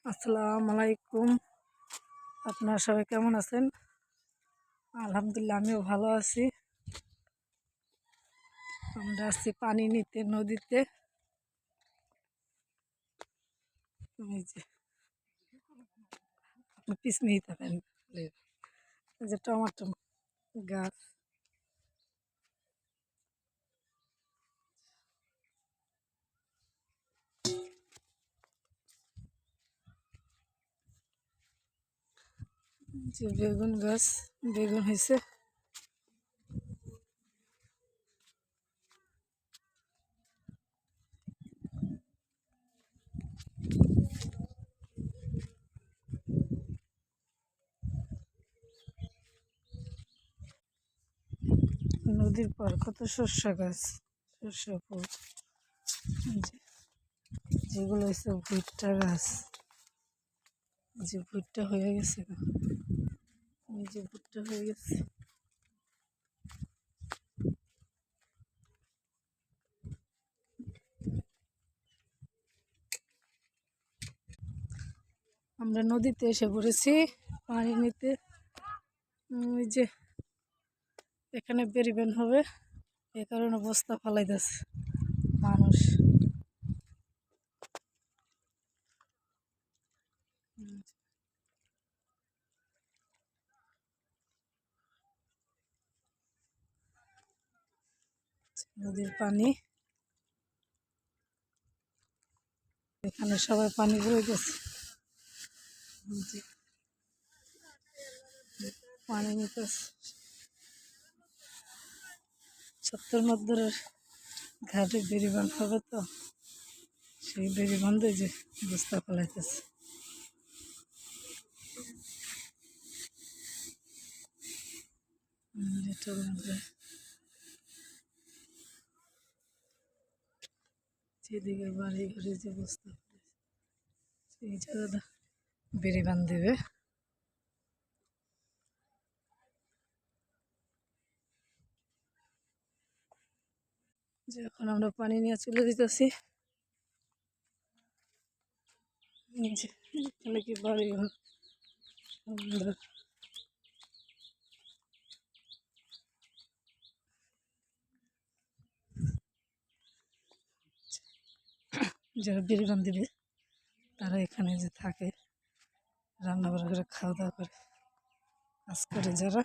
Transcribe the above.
আসসালামু আলাইকুম। আপনারা সবাই কেমন আছেন? আলহামদুলিল্লাহ, আমিও ভালো আছি। আমরা আসছি পানি নিতে নদীতে। এই যে আপনি পিছনেই থাকেন। এই যে টমাটো গাছ, যে বেগুন গাছ, বেগুন হয়েছে। নদীর পর কত শস্য গাছ, শস্য ফুল। যেগুলো হয়েছে ভুট্টা গাছ, যে ভুট্টা হয়ে গেছে, এই যে ভুট্টা হয়ে গেছে। আমরা নদীতে এসে পড়েছি পানি নিতে। ওই যে এখানে বেরিবেন হবে, এ কারণে বস্তা ফালাইতেছে মানুষ। নদীর পানি, এখানে সবাই পানি বয়ে গেছে। পানি নিতেছে 70 মধ্যের ঘাটে বেরিবান হবে, তো সেই বেরিবান্ধে যে বস্তা ফেলাইতেছে। এটার মধ্যে যেদিকে বাড়ি ঘরে যে বস্তা সেই জায়গাটা বেরিবান দেবে। যে এখন আমরা পানি নিয়ে চলে যেতেছি। এখানে কি বাড়ি ঘর, যারা বেরিবান দিবে তারা এখানে যে থাকে, রান্না বান্না করে খাওয়া দাওয়া করে কাজ করে যারা।